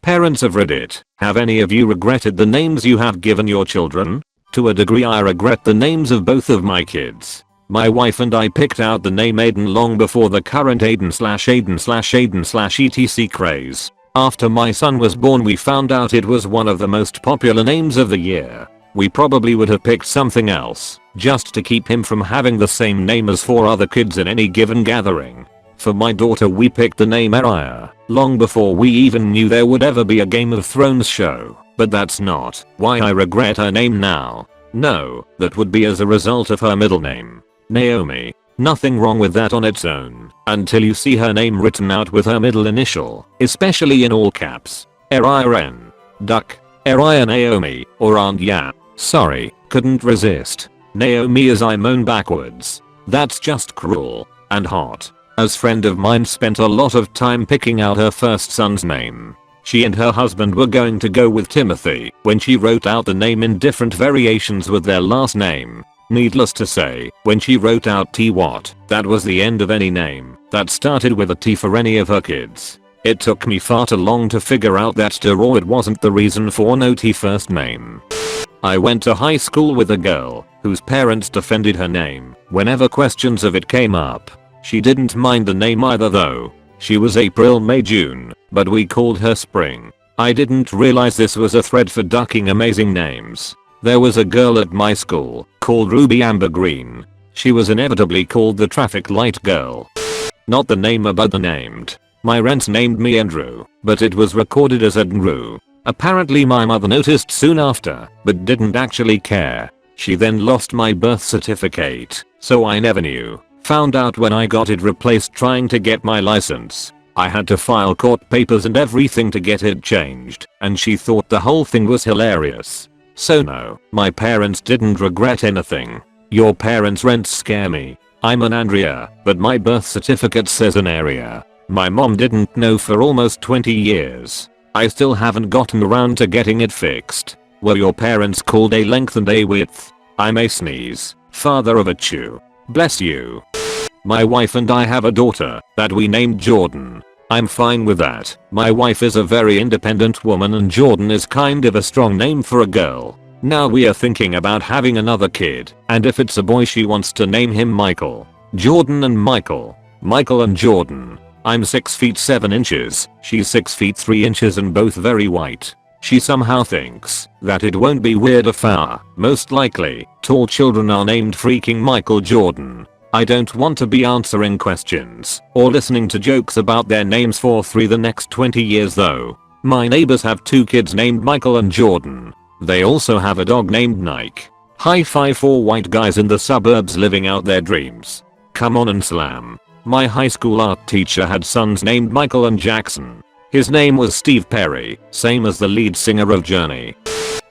Parents of Reddit, have any of you regretted the names you have given your children? To a degree I regret the names of both of my kids. My wife and I picked out the name Aiden long before the current Aiden/Aiden/Aiden/etc craze. After my son was born we found out it was one of the most popular names of the year. We probably would have picked something else, just to keep him from having the same name as 4 other kids in any given gathering. For my daughter we picked the name Arya, long before we even knew there would ever be a Game of Thrones show, but that's not why I regret her name now. No, that would be as a result of her middle name, Naomi. Nothing wrong with that on its own, until you see her name written out with her middle initial, especially in all caps. Arian. Duck. Arian Naomi, or Aunt Ya. Sorry, couldn't resist. Naomi as I moan backwards. That's just cruel. And hot. As friend of mine spent a lot of time picking out her first son's name. She and her husband were going to go with Timothy when she wrote out the name in different variations with their last name. Needless to say, when she wrote out T Watt, that was the end of any name that started with a T for any of her kids. It took me far too long to figure out that steroid wasn't the reason for no T first name. I went to high school with a girl whose parents defended her name whenever questions of it came up. She didn't mind the name either though. She was April, May, June, but we called her Spring. I didn't realize this was a thread for ducking amazing names. There was a girl at my school called Ruby Amber Green. She was inevitably called the traffic light girl. Not the name but the named. My rents named me Andrew, but it was recorded as Andrew. Apparently my mother noticed soon after, but didn't actually care. She then lost my birth certificate, so I never knew. Found out when I got it replaced trying to get my license. I had to file court papers and everything to get it changed, and she thought the whole thing was hilarious. So no, my parents didn't regret anything. Your parents' rents scare me. I'm an Andrea, but my birth certificate says an area. My mom didn't know for almost 20 years. I still haven't gotten around to getting it fixed. Were your parents called a length and a width? I'm a sneeze. Father of a chew. Bless you. My wife and I have a daughter that we named Jordan. I'm fine with that. My wife is a very independent woman and Jordan is kind of a strong name for a girl. Now we are thinking about having another kid, and if it's a boy she wants to name him Michael. Jordan and Michael. Michael and Jordan. I'm 6 feet 7 inches, she's 6 feet 3 inches and both very white. She somehow thinks that it won't be weird if our, most likely, tall children are named freaking Michael Jordan. I don't want to be answering questions or listening to jokes about their names for the next 20 years though. My neighbors have 2 kids named Michael and Jordan. They also have a dog named Nike. High five for white guys in the suburbs living out their dreams. Come on and slam. My high school art teacher had sons named Michael and Jackson. His name was Steve Perry, same as the lead singer of Journey.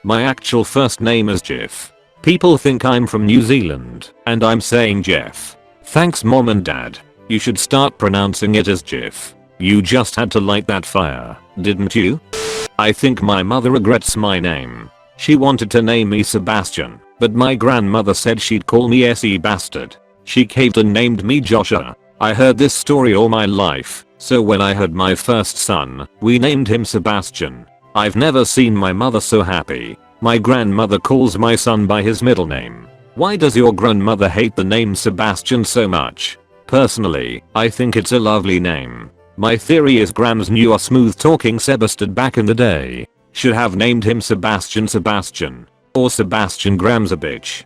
My actual first name is Jeff. People think I'm from New Zealand, and I'm saying Jeff. Thanks mom and dad. You should start pronouncing it as Jeff. You just had to light that fire, didn't you? I think my mother regrets my name. She wanted to name me Sebastian, but my grandmother said she'd call me S.E. Bastard. She caved and named me Joshua. I heard this story all my life, so when I had my first son, we named him Sebastian. I've never seen my mother so happy. My grandmother calls my son by his middle name. Why does your grandmother hate the name Sebastian so much? Personally, I think it's a lovely name. My theory is Grams knew a smooth talking Sebastard back in the day. Should have named him Sebastian. Or Sebastian Grams a bitch.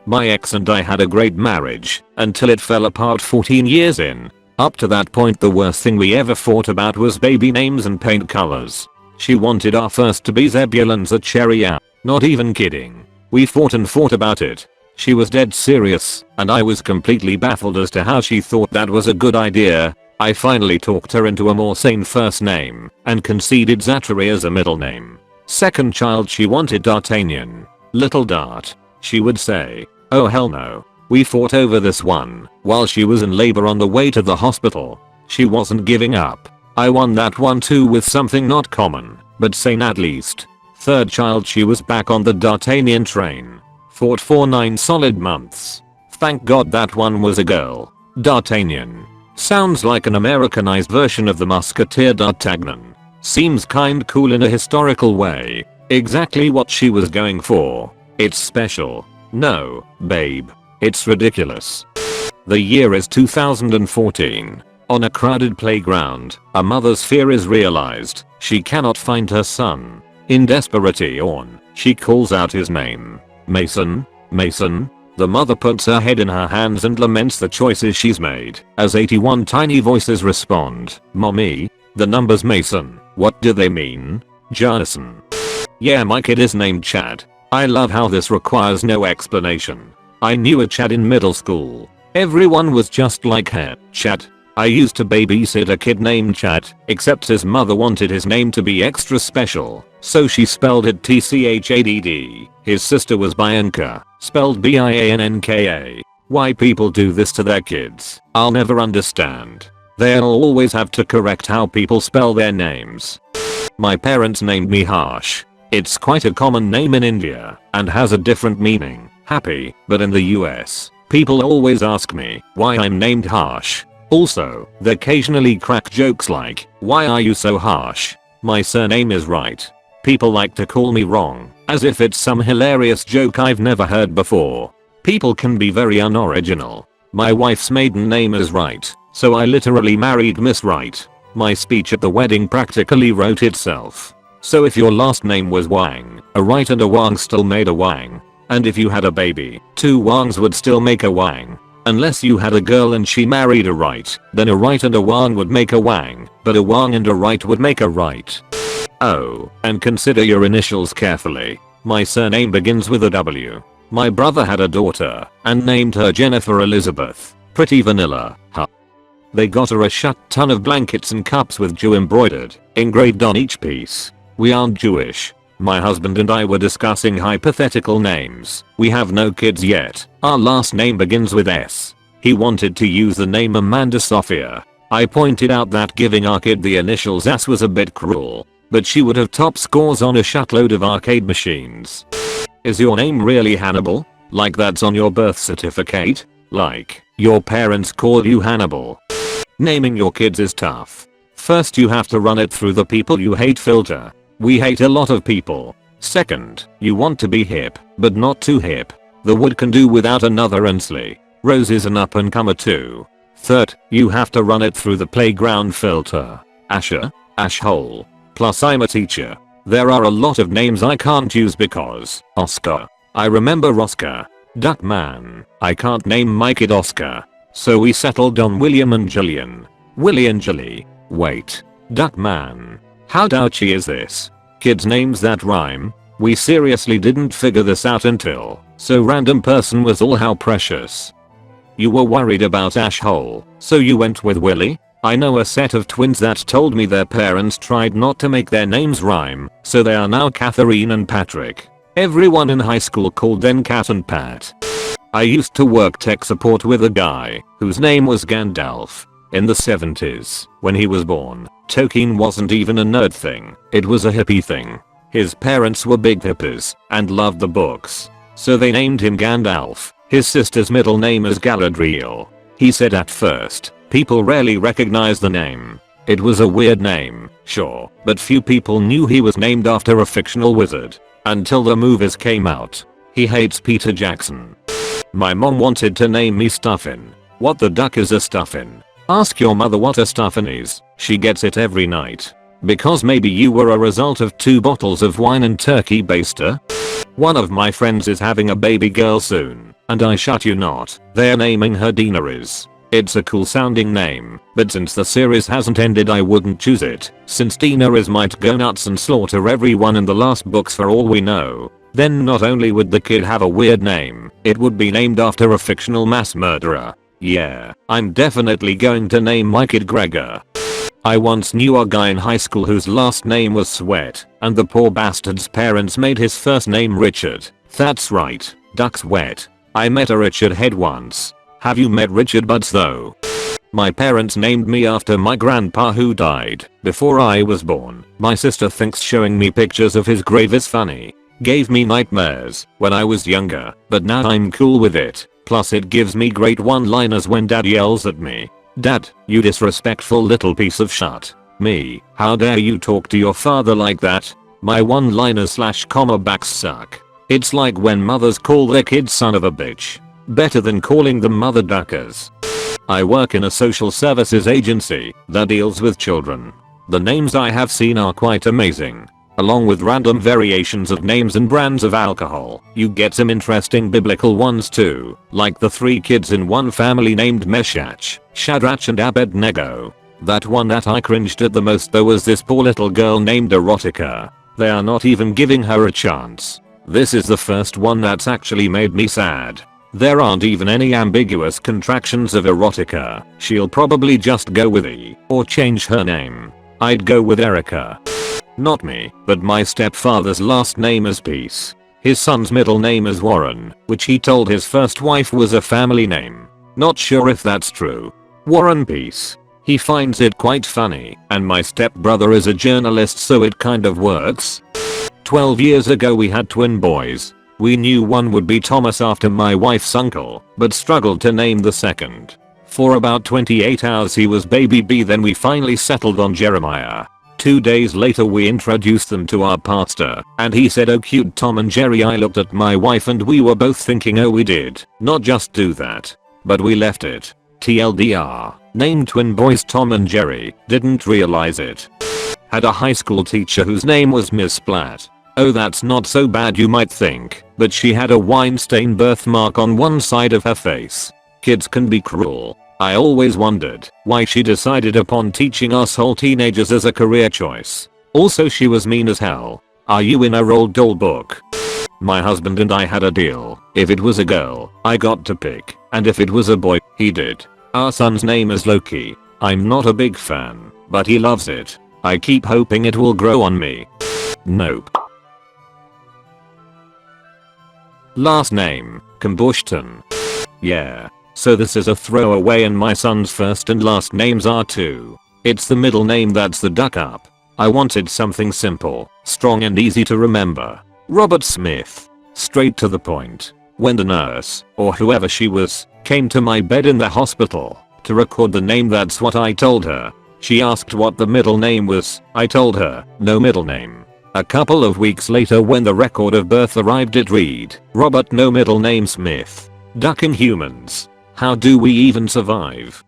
My ex and I had a great marriage until it fell apart 14 years in. Up to that point the worst thing we ever fought about was baby names and paint colors. She wanted our first to be Zebulon Zacheria. Not even kidding. We fought and fought about it. She was dead serious, and I was completely baffled as to how she thought that was a good idea. I finally talked her into a more sane first name, and conceded Zachary as a middle name. Second child she wanted D'Artagnan. Little Dart. She would say, oh hell no. We fought over this one while she was in labor on the way to the hospital. She wasn't giving up. I won that one too with something not common, but sane at least. Third child she was back on the D'Artagnan train. Fought for 9 solid months. Thank God that one was a girl. D'Artagnan. Sounds like an Americanized version of the Musketeer D'Artagnan. Seems kind cool in a historical way. Exactly what she was going for. It's special. No, babe. It's ridiculous. The year is 2014. On a crowded playground, a mother's fear is realized. She cannot find her son. In desperation, she calls out his name. Mason? Mason? The mother puts her head in her hands and laments the choices she's made, as 81 tiny voices respond. Mommy? The numbers Mason. What do they mean? Jonathan. Yeah, my kid is named Chad. I love how this requires no explanation. I knew a Chad in middle school. Everyone was just like her. Chad. I used to babysit a kid named Chad, except his mother wanted his name to be extra special, so she spelled it Tchadd. His sister was Bianca, spelled Bianka. Why people do this to their kids, I'll never understand. They'll always have to correct how people spell their names. My parents named me Harsh. It's quite a common name in India, and has a different meaning, happy, but in the US, people always ask me why I'm named Harsh. Also, they occasionally crack jokes like, why are you so harsh? My surname is right. People like to call me wrong, as if it's some hilarious joke I've never heard before. People can be very unoriginal. My wife's maiden name is Wright, so I literally married Miss Wright. My speech at the wedding practically wrote itself. So if your last name was Wang, a Wright and a Wang still made a Wang. And if you had a baby, 2 Wangs would still make a Wang. Unless you had a girl and she married a Wright, then a Wright and a Wang would make a Wang, but a Wang and a Wright would make a Wright. Oh, and consider your initials carefully. My surname begins with a W. My brother had a daughter, and named her Jennifer Elizabeth. Pretty vanilla, huh? They got her a shut ton of blankets and cups with Jew embroidered, engraved on each piece. We aren't Jewish. My husband and I were discussing hypothetical names. We have no kids yet. Our last name begins with S. He wanted to use the name Amanda Sophia. I pointed out that giving our kid the initials S was a bit cruel, but she would have top scores on a shitload of arcade machines. Is your name really Hannibal? Like that's on your birth certificate? Like, your parents call you Hannibal? Naming your kids is tough. First you have to run it through the people you hate filter. We hate a lot of people. Second, you want to be hip, but not too hip. The wood can do without another Ainsley. Rose is an up and comer too. Third, you have to run it through the playground filter. Asher, Ashhole. Plus I'm a teacher. There are a lot of names I can't use because Oscar. I remember Oscar. Duckman. I can't name my kid Oscar. So we settled on William and Jillian. Willie and Jilly. Wait. Duckman. How douchy is this? Kids names that rhyme? We seriously didn't figure this out until so random person was all how precious. You were worried about Ashhole, so you went with Willie? I know a set of twins that told me their parents tried not to make their names rhyme, so they are now Catherine and Patrick. Everyone in high school called them Cat and Pat. I used to work tech support with a guy whose name was Gandalf. In the 70s, when he was born, Tolkien wasn't even a nerd thing, it was a hippie thing. His parents were big hippies and loved the books, so they named him Gandalf. His sister's middle name is Galadriel. He said at first, people rarely recognized the name. It was a weird name, sure, but few people knew he was named after a fictional wizard. Until the movies came out. He hates Peter Jackson. My mom wanted to name me Stuffin. What the duck is a stuffin? Ask your mother what a stuffin is. She gets it every night. Because maybe you were a result of 2 bottles of wine and turkey baster? One of my friends is having a baby girl soon, and I shut you not, they're naming her Daenerys. It's a cool sounding name, but since the series hasn't ended I wouldn't choose it, since Daenerys might go nuts and slaughter everyone in the last books for all we know. Then not only would the kid have a weird name, it would be named after a fictional mass murderer. Yeah, I'm definitely going to name my kid Gregor. I once knew a guy in high school whose last name was Sweat, and the poor bastard's parents made his first name Richard. That's right, Duck Sweat. I met a Richard Head once. Have you met Richard Buds though? My parents named me after my grandpa who died before I was born. My sister thinks showing me pictures of his grave is funny. Gave me nightmares when I was younger, but now I'm cool with it. Plus it gives me great one-liners when dad yells at me. Dad, you disrespectful little piece of shit. Me, how dare you talk to your father like that? My one-liners / comma backs suck. It's like when mothers call their kids son of a bitch. Better than calling them mother duckers. I work in a social services agency that deals with children. The names I have seen are quite amazing. Along with random variations of names and brands of alcohol, you get some interesting biblical ones too, like the 3 kids in one family named Meshach, Shadrach and Abednego. That one that I cringed at the most though was this poor little girl named Erotica. They are not even giving her a chance. This is the first one that's actually made me sad. There aren't even any ambiguous contractions of Erotica. She'll probably just go with E, or change her name. I'd go with Erica. Not me, but my stepfather's last name is Peace. His son's middle name is Warren, which he told his first wife was a family name. Not sure if that's true. Warren Peace. He finds it quite funny, and my stepbrother is a journalist so it kind of works. 12 years ago we had twin boys. We knew one would be Thomas after my wife's uncle, but struggled to name the second. For about 28 hours he was baby B, then we finally settled on Jeremiah. 2 days later we introduced them to our pastor, and he said, "Oh cute Tom and Jerry." I looked at my wife and we were both thinking, oh we did not just do that. But we left it. TLDR. Named twin boys Tom and Jerry, didn't realize it. Had a high school teacher whose name was Miss Platt. Oh that's not so bad you might think, but she had a wine-stained birthmark on one side of her face. Kids can be cruel. I always wondered why she decided upon teaching us whole teenagers as a career choice. Also she was mean as hell. Are you in a Roald Dahl book? My husband and I had a deal. If it was a girl, I got to pick, and if it was a boy, he did. Our son's name is Loki. I'm not a big fan, but he loves it. I keep hoping it will grow on me. Nope. Last name, Combustion. Yeah. So this is a throwaway and my son's first and last names are too. It's the middle name that's the duck up. I wanted something simple, strong and easy to remember. Robert Smith. Straight to the point. When the nurse, or whoever she was, came to my bed in the hospital to record the name, that's what I told her. She asked what the middle name was. I told her, no middle name. A couple of weeks later when the record of birth arrived it read, Robert no middle name Smith. Ducking humans. How do we even survive?